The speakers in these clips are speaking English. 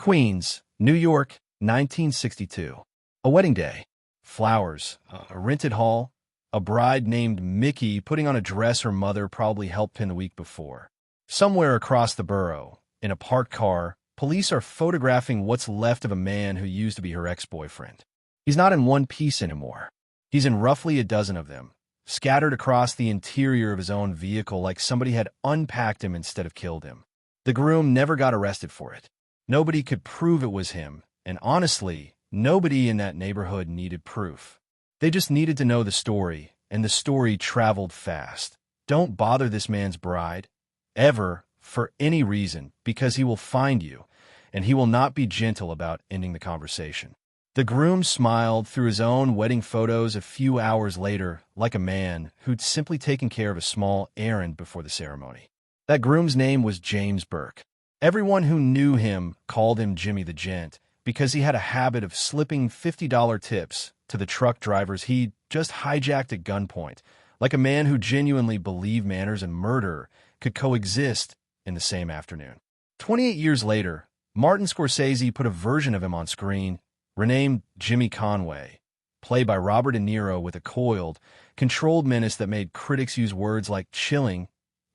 Queens, New York, 1962. A wedding day. Flowers, a rented hall, a bride named Mickey putting on a dress her mother probably helped pin the week before. Somewhere across the borough, in a parked car, police are photographing what's left of a man who used to be her ex-boyfriend. He's not in one piece anymore. He's in roughly a dozen of them, scattered across the interior of his own vehicle like somebody had unpacked him instead of killed him. The groom never got arrested for it. Nobody could prove it was him, and honestly, nobody in that neighborhood needed proof. They just needed to know the story, and the story traveled fast. Don't bother this man's bride, ever, for any reason, because he will find you, and he will not be gentle about ending the conversation. The groom smiled through his own wedding photos a few hours later, like a man who'd simply taken care of a small errand before the ceremony. That groom's name was James Burke. Everyone who knew him called him Jimmy the Gent because he had a habit of slipping $50 tips to the truck drivers he'd just hijacked at gunpoint, like a man who genuinely believed manners and murder could coexist in the same afternoon. 28 years later, Martin Scorsese put a version of him on screen, renamed Jimmy Conway, played by Robert De Niro with a coiled, controlled menace that made critics use words like chilling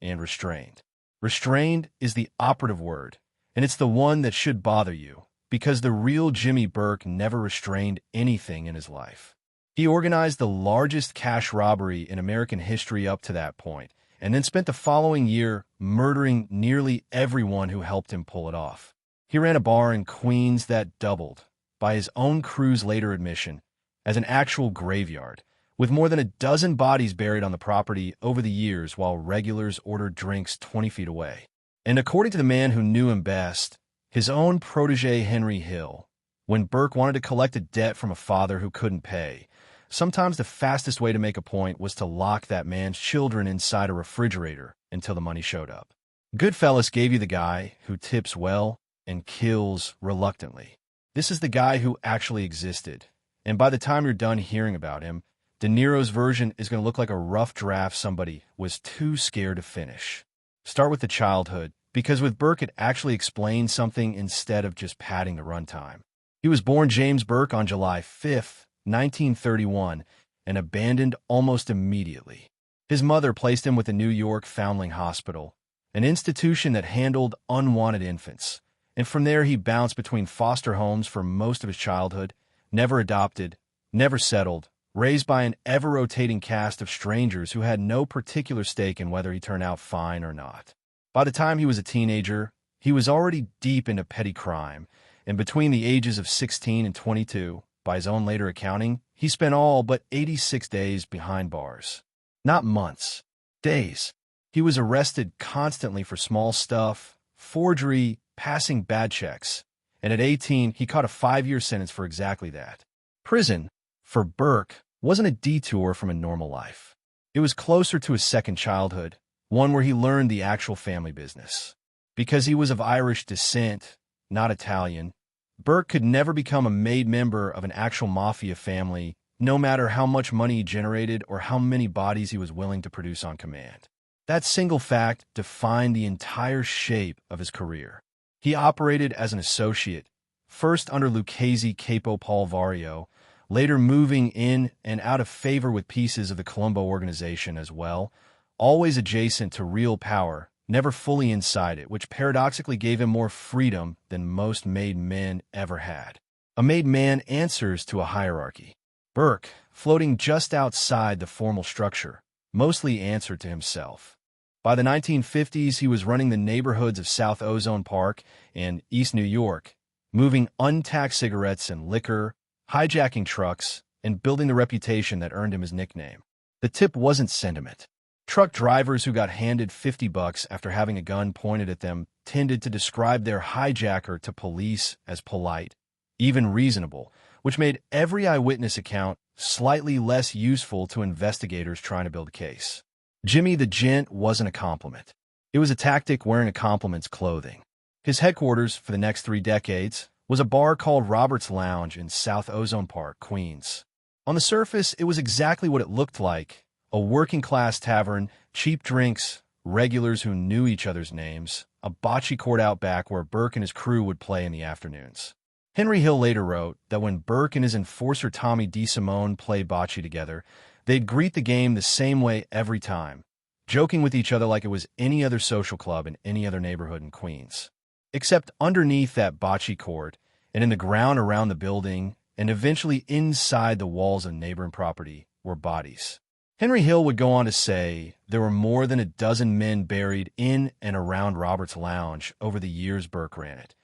and restrained. Restrained is the operative word, and it's the one that should bother you, because the real Jimmy Burke never restrained anything in his life. He organized the largest cash robbery in American history up to that point, and then spent the following year murdering nearly everyone who helped him pull it off. He ran a bar in Queens that doubled, by his own crew's later admission, as an actual graveyard, with more than a dozen bodies buried on the property over the years while regulars ordered drinks 20 feet away. And according to the man who knew him best, his own protege Henry Hill, when Burke wanted to collect a debt from a father who couldn't pay, sometimes the fastest way to make a point was to lock that man's children inside a refrigerator until the money showed up. Goodfellas gave you the guy who tips well and kills reluctantly. This is the guy who actually existed, and by the time you're done hearing about him, De Niro's version is going to look like a rough draft somebody was too scared to finish. Start with the childhood, because with Burke it actually explains something instead of just padding the runtime. He was born James Burke on July 5th, 1931, and abandoned almost immediately. His mother placed him with the New York Foundling Hospital, an institution that handled unwanted infants, and from there he bounced between foster homes for most of his childhood, never adopted, never settled, raised by an ever-rotating cast of strangers who had no particular stake in whether he turned out fine or not. By the time he was a teenager, he was already deep into petty crime, and between the ages of 16 and 22, by his own later accounting, he spent all but 86 days behind bars. Not months, days. He was arrested constantly for small stuff, forgery, passing bad checks, and at 18, he caught a 5-year sentence for exactly that. Prison, for Burke, wasn't a detour from a normal life. It was closer to his second childhood, one where he learned the actual family business. Because he was of Irish descent, not Italian, Burke could never become a made member of an actual mafia family, no matter how much money he generated or how many bodies he was willing to produce on command. That single fact defined the entire shape of his career. He operated as an associate, first under Lucchese Capo Paul Vario, later moving in and out of favor with pieces of the Colombo organization as well, always adjacent to real power, never fully inside it, which paradoxically gave him more freedom than most made men ever had. A made man answers to a hierarchy. Burke, floating just outside the formal structure, mostly answered to himself. By the 1950s, he was running the neighborhoods of South Ozone Park and East New York, moving untaxed cigarettes and liquor, hijacking trucks, and building the reputation that earned him his nickname. The tip wasn't sentiment. Truck drivers who got handed $50 after having a gun pointed at them tended to describe their hijacker to police as polite, even reasonable, which made every eyewitness account slightly less useful to investigators trying to build a case. Jimmy the Gent wasn't a compliment. It was a tactic wearing a compliment's clothing. His headquarters for the next 3 decades was a bar called Robert's Lounge in South Ozone Park, Queens. On the surface, it was exactly what it looked like, a working-class tavern, cheap drinks, regulars who knew each other's names, a bocce court out back where Burke and his crew would play in the afternoons. Henry Hill later wrote that when Burke and his enforcer Tommy DeSimone played bocce together, they'd greet the game the same way every time, joking with each other like it was any other social club in any other neighborhood in Queens. Except underneath that bocce court, and in the ground around the building, and eventually inside the walls of neighboring property, were bodies. Henry Hill would go on to say there were more than a dozen men buried in and around Robert's Lounge over the years Burke ran it.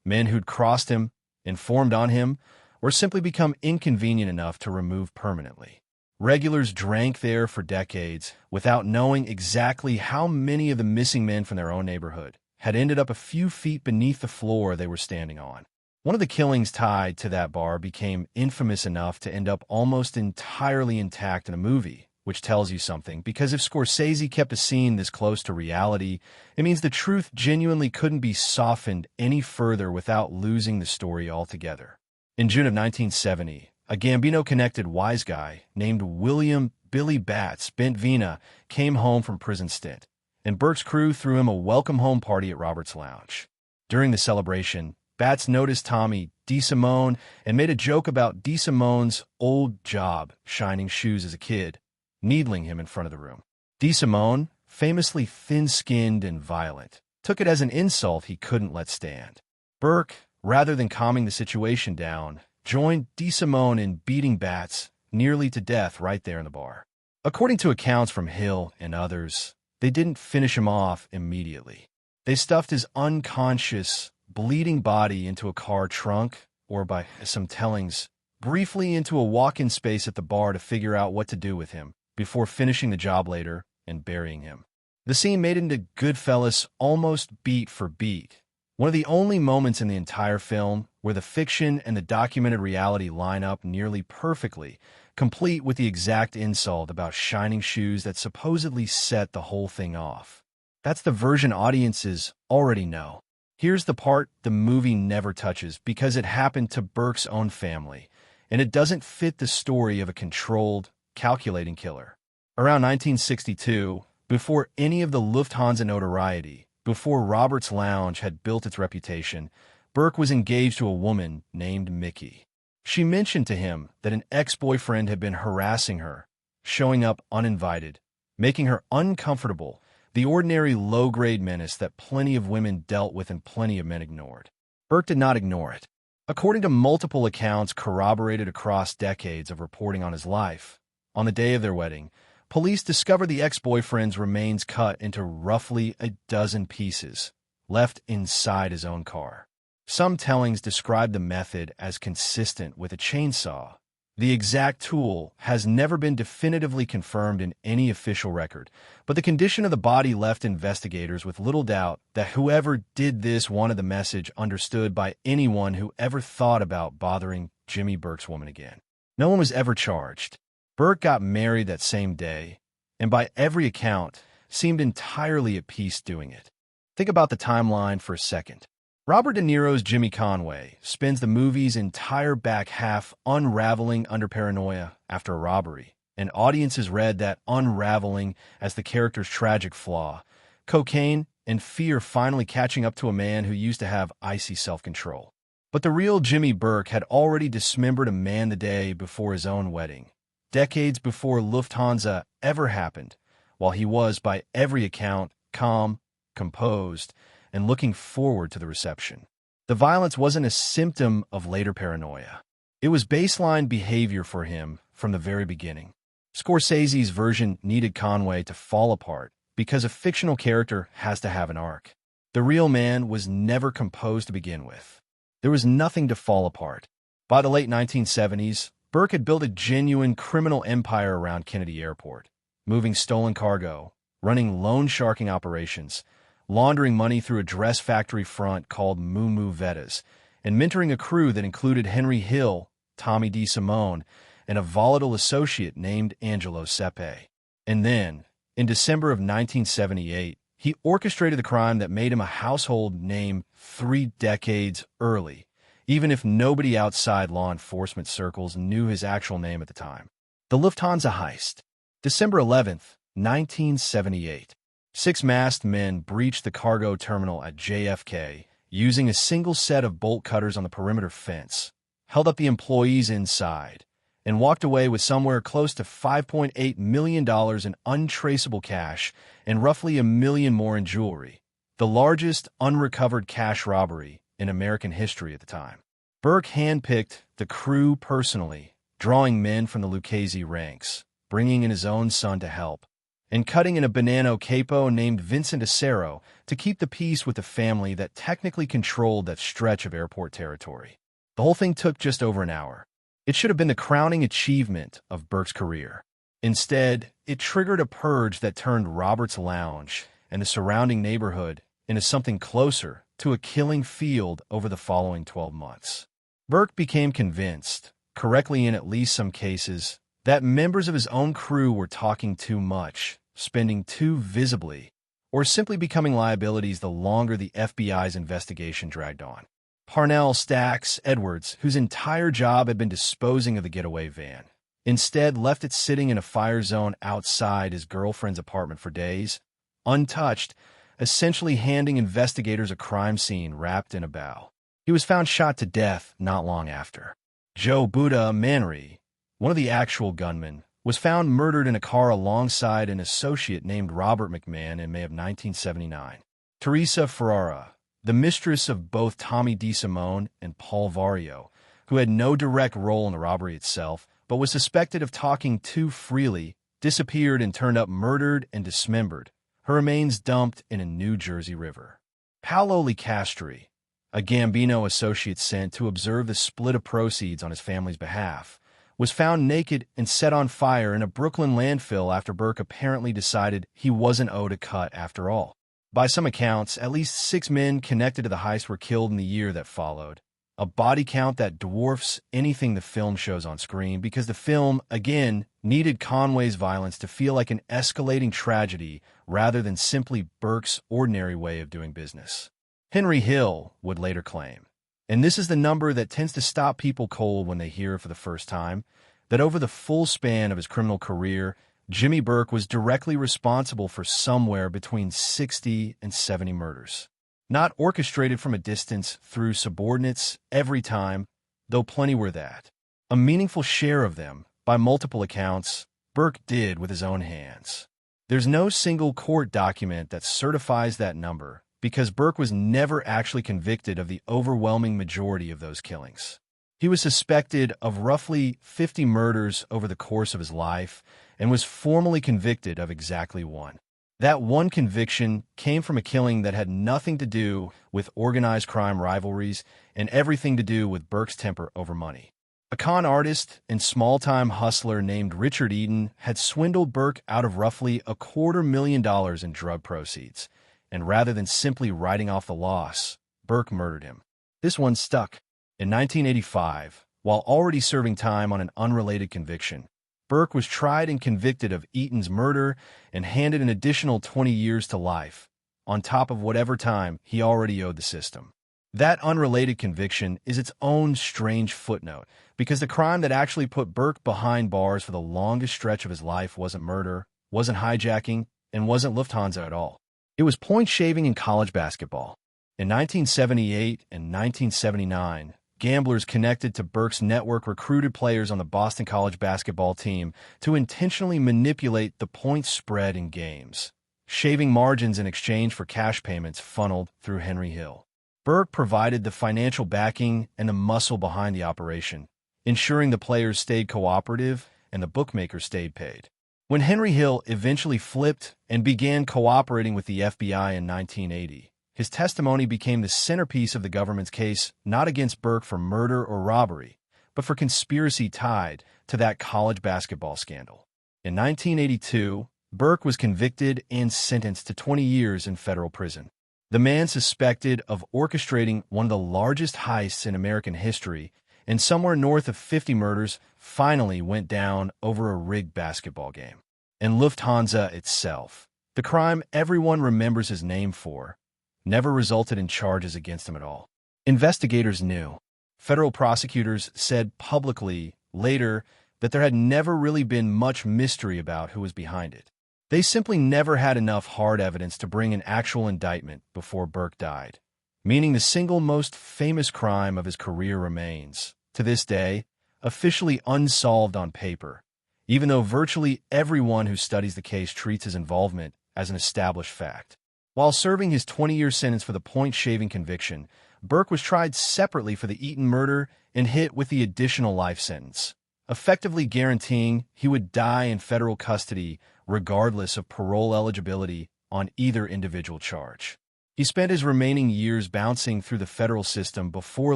Men who'd crossed him, informed on him, or simply become inconvenient enough to remove permanently. Regulars drank there for decades without knowing exactly how many of the missing men from their own neighborhood had ended up a few feet beneath the floor they were standing on. One of the killings tied to that bar became infamous enough to end up almost entirely intact in a movie, which tells you something, because if Scorsese kept a scene this close to reality, it means the truth genuinely couldn't be softened any further without losing the story altogether. In June of 1970, a Gambino-connected wise guy named William Billy Batts Bentvena came home from prison stint, and Burke's crew threw him a welcome home party at Robert's Lounge. During the celebration, Batts noticed Tommy DeSimone and made a joke about DeSimone's old job shining shoes as a kid, needling him in front of the room. DeSimone, famously thin-skinned and violent, took it as an insult he couldn't let stand. Burke, rather than calming the situation down, joined DeSimone in beating Batts nearly to death right there in the bar. According to accounts from Hill and others, they didn't finish him off immediately. They stuffed his unconscious, bleeding body into a car trunk, or by some tellings, briefly into a walk-in space at the bar to figure out what to do with him, before finishing the job later and burying him. The scene made into Goodfellas almost beat for beat, one of the only moments in the entire film where the fiction and the documented reality line up nearly perfectly, complete with the exact insult about shining shoes that supposedly set the whole thing off. That's the version audiences already know. Here's the part the movie never touches because it happened to Burke's own family, and it doesn't fit the story of a controlled, calculating killer. Around 1962, before any of the Lufthansa notoriety, before Robert's Lounge had built its reputation, Burke was engaged to a woman named Mickey. She mentioned to him that an ex-boyfriend had been harassing her, showing up uninvited, making her uncomfortable, the ordinary low-grade menace that plenty of women dealt with and plenty of men ignored. Burke did not ignore it. According to multiple accounts corroborated across decades of reporting on his life, on the day of their wedding, police discovered the ex-boyfriend's remains cut into roughly a dozen pieces, left inside his own car. Some tellings describe the method as consistent with a chainsaw. The exact tool has never been definitively confirmed in any official record, but the condition of the body left investigators with little doubt that whoever did this wanted the message understood by anyone who ever thought about bothering Jimmy Burke's woman again. No one was ever charged. Burke got married that same day, and by every account, seemed entirely at peace doing it. Think about the timeline for a second. Robert De Niro's Jimmy Conway spends the movie's entire back half unraveling under paranoia after a robbery, and audiences read that unraveling as the character's tragic flaw, cocaine and fear finally catching up to a man who used to have icy self-control. But the real Jimmy Burke had already dismembered a man the day before his own wedding, decades before Lufthansa ever happened, while he was, by every account, calm, composed, and looking forward to the reception. The violence wasn't a symptom of later paranoia. It was baseline behavior for him from the very beginning. Scorsese's version needed Conway to fall apart because a fictional character has to have an arc. The real man was never composed to begin with. There was nothing to fall apart. By the late 1970s, Burke had built a genuine criminal empire around Kennedy Airport, moving stolen cargo, running loan sharking operations, laundering money through a dress factory front called Moo Moo Vetta's, and mentoring a crew that included Henry Hill, Tommy DeSimone, and a volatile associate named Angelo Sepe. And then, in December of 1978, he orchestrated the crime that made him a household name 3 decades early, even if nobody outside law enforcement circles knew his actual name at the time. The Lufthansa Heist. December 11th, 1978. Six masked men breached the cargo terminal at JFK using a single set of bolt cutters on the perimeter fence, held up the employees inside, and walked away with somewhere close to $5.8 million in untraceable cash and roughly $1 million more in jewelry, the largest unrecovered cash robbery in American history at the time. Burke handpicked the crew personally, drawing men from the Lucchese ranks, bringing in his own son to help, and cutting in a banana capo named Vincent Acero to keep the peace with the family that technically controlled that stretch of airport territory. The whole thing took just over an hour. It should have been the crowning achievement of Burke's career. Instead, it triggered a purge that turned Robert's Lounge and the surrounding neighborhood into something closer to a killing field over the following 12 months. Burke became convinced, correctly in at least some cases, that members of his own crew were talking too much, spending too visibly, or simply becoming liabilities the longer the FBI's investigation dragged on. Parnell Stacks Edwards, whose entire job had been disposing of the getaway van, instead left it sitting in a fire zone outside his girlfriend's apartment for days, untouched, essentially handing investigators a crime scene wrapped in a bow. He was found shot to death not long after. Joe Buddha Manry, one of the actual gunmen, was found murdered in a car alongside an associate named Robert McMahon in May of 1979. Teresa Ferrara, the mistress of both Tommy DeSimone and Paul Vario, who had no direct role in the robbery itself, but was suspected of talking too freely, disappeared and turned up murdered and dismembered, her remains dumped in a New Jersey river. Paolo Licastri, a Gambino associate sent to observe the split of proceeds on his family's behalf, was found naked and set on fire in a Brooklyn landfill after Burke apparently decided he wasn't owed a cut after all. By some accounts, at least 6 men connected to the heist were killed in the year that followed, a body count that dwarfs anything the film shows on screen because the film, again, needed Conway's violence to feel like an escalating tragedy rather than simply Burke's ordinary way of doing business. Henry Hill would later claim, and this is the number that tends to stop people cold when they hear it for the first time, that over the full span of his criminal career, Jimmy Burke was directly responsible for somewhere between 60 and 70 murders. Not orchestrated from a distance through subordinates every time, though plenty were that. A meaningful share of them, by multiple accounts, Burke did with his own hands. There's no single court document that certifies that number, because Burke was never actually convicted of the overwhelming majority of those killings. He was suspected of roughly 50 murders over the course of his life and was formally convicted of exactly one. That one conviction came from a killing that had nothing to do with organized crime rivalries and everything to do with Burke's temper over money. A con artist and small-time hustler named Richard Eden had swindled Burke out of roughly $250,000 in drug proceeds, and rather than simply writing off the loss, Burke murdered him. This one stuck. In 1985, while already serving time on an unrelated conviction, Burke was tried and convicted of Eaton's murder and handed an additional 20 years to life, on top of whatever time he already owed the system. That unrelated conviction is its own strange footnote, because the crime that actually put Burke behind bars for the longest stretch of his life wasn't murder, wasn't hijacking, and wasn't Lufthansa at all. It was point shaving in college basketball. In 1978 and 1979, gamblers connected to Burke's network recruited players on the Boston College basketball team to intentionally manipulate the point spread in games, shaving margins in exchange for cash payments funneled through Henry Hill. Burke provided the financial backing and the muscle behind the operation, ensuring the players stayed cooperative and the bookmakers stayed paid. When Henry Hill eventually flipped and began cooperating with the FBI in 1980, his testimony became the centerpiece of the government's case not against Burke for murder or robbery, but for conspiracy tied to that college basketball scandal. In 1982, Burke was convicted and sentenced to 20 years in federal prison. The man suspected of orchestrating one of the largest heists in American history and somewhere north of 50 murders finally went down over a rigged basketball game. And Lufthansa itself, the crime everyone remembers his name for, never resulted in charges against him at all. Investigators knew. Federal prosecutors said publicly later that there had never really been much mystery about who was behind it. They simply never had enough hard evidence to bring an actual indictment before Burke died, meaning the single most famous crime of his career remains, to this day, officially unsolved on paper, even though virtually everyone who studies the case treats his involvement as an established fact. While serving his 20-year sentence for the point-shaving conviction, Burke was tried separately for the Eaton murder and hit with the additional life sentence, effectively guaranteeing he would die in federal custody regardless of parole eligibility on either individual charge. He spent his remaining years bouncing through the federal system before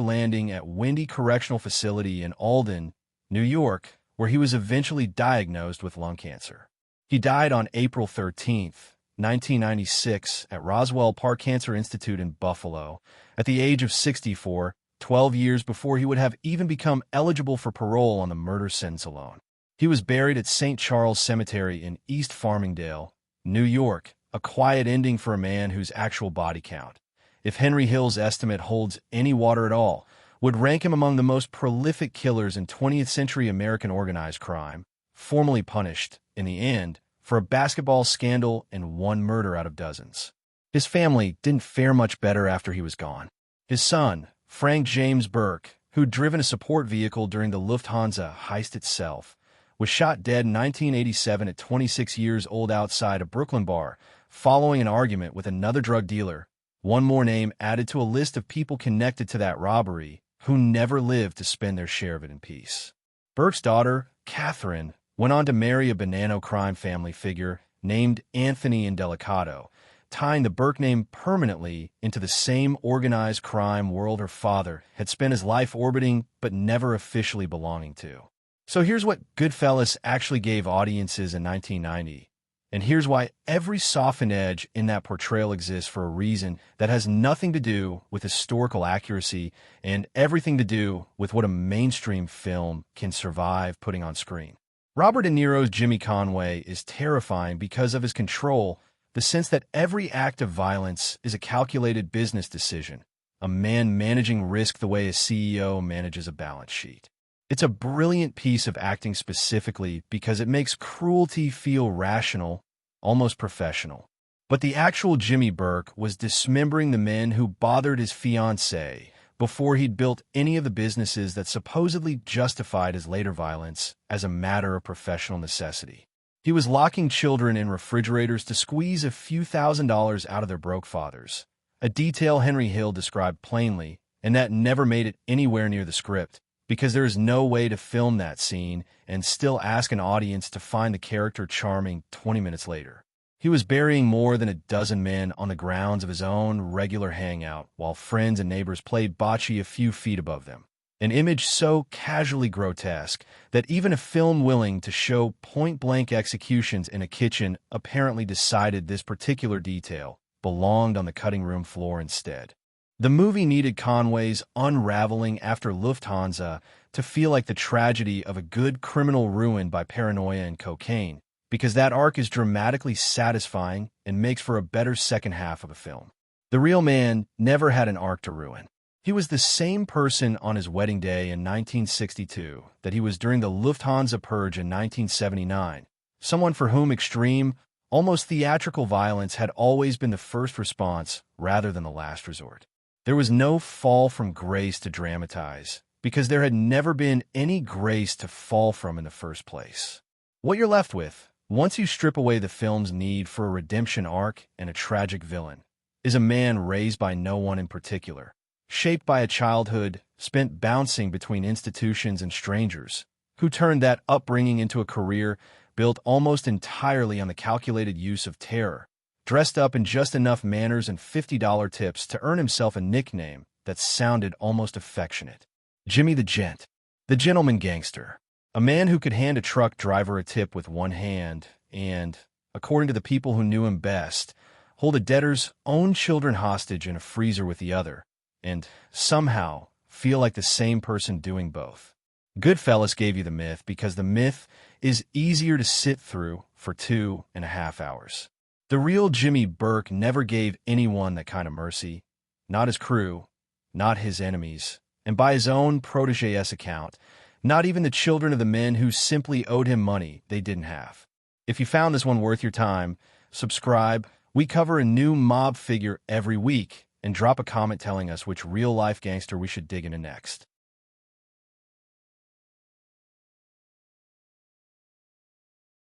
landing at Windy Correctional Facility in Alden, New York, where he was eventually diagnosed with lung cancer. He died on April 13, 1996, at Roswell Park Cancer Institute in Buffalo, at the age of 64, 12 years before he would have even become eligible for parole on the murder sentence alone. He was buried at St. Charles Cemetery in East Farmingdale, New York, a quiet ending for a man whose actual body count, if Henry Hill's estimate holds any water at all, would rank him among the most prolific killers in 20th century American organized crime, formally punished, in the end, for a basketball scandal and one murder out of dozens. His family didn't fare much better after he was gone. His son, Frank James Burke, who'd driven a support vehicle during the Lufthansa heist itself, was shot dead in 1987 at 26 years old outside a Brooklyn bar following an argument with another drug dealer, one more name added to a list of people connected to that robbery who never lived to spend their share of it in peace. Burke's daughter, Catherine, went on to marry a Bonanno crime family figure named Anthony Indelicato, tying the Burke name permanently into the same organized crime world her father had spent his life orbiting but never officially belonging to. So here's what Goodfellas actually gave audiences in 1990, and here's why every softened edge in that portrayal exists for a reason that has nothing to do with historical accuracy and everything to do with what a mainstream film can survive putting on screen. Robert De Niro's Jimmy Conway is terrifying because of his control, the sense that every act of violence is a calculated business decision, a man managing risk the way a CEO manages a balance sheet. It's a brilliant piece of acting specifically because it makes cruelty feel rational, almost professional. But the actual Jimmy Burke was dismembering the men who bothered his fiancée before he'd built any of the businesses that supposedly justified his later violence as a matter of professional necessity. He was locking children in refrigerators to squeeze a few $1,000s out of their broke fathers, a detail Henry Hill described plainly, and that never made it anywhere near the script, because there is no way to film that scene and still ask an audience to find the character charming 20 minutes later. He was burying more than a dozen men on the grounds of his own regular hangout while friends and neighbors played bocce a few feet above them. An image so casually grotesque that even a film willing to show point-blank executions in a kitchen apparently decided this particular detail belonged on the cutting room floor instead. The movie needed Conway's unraveling after Lufthansa to feel like the tragedy of a good criminal ruined by paranoia and cocaine, because that arc is dramatically satisfying and makes for a better second half of a film. The real man never had an arc to ruin. He was the same person on his wedding day in 1962 that he was during the Lufthansa purge in 1979, someone for whom extreme, almost theatrical violence had always been the first response rather than the last resort. There was no fall from grace to dramatize, because there had never been any grace to fall from in the first place. What you're left with, once you strip away the film's need for a redemption arc and a tragic villain, is a man raised by no one in particular, shaped by a childhood spent bouncing between institutions and strangers, who turned that upbringing into a career built almost entirely on the calculated use of terror, dressed up in just enough manners and $50 tips to earn himself a nickname that sounded almost affectionate. Jimmy the Gent, the gentleman gangster, a man who could hand a truck driver a tip with one hand and, according to the people who knew him best, hold a debtor's own children hostage in a freezer with the other, and somehow feel like the same person doing both. Goodfellas gave you the myth because the myth is easier to sit through for 2.5 hours. The real Jimmy Burke never gave anyone that kind of mercy, not his crew, not his enemies, and by his own protégé's account, not even the children of the men who simply owed him money they didn't have. If you found this one worth your time, subscribe. We cover a new mob figure every week, and drop a comment telling us which real-life gangster we should dig into next.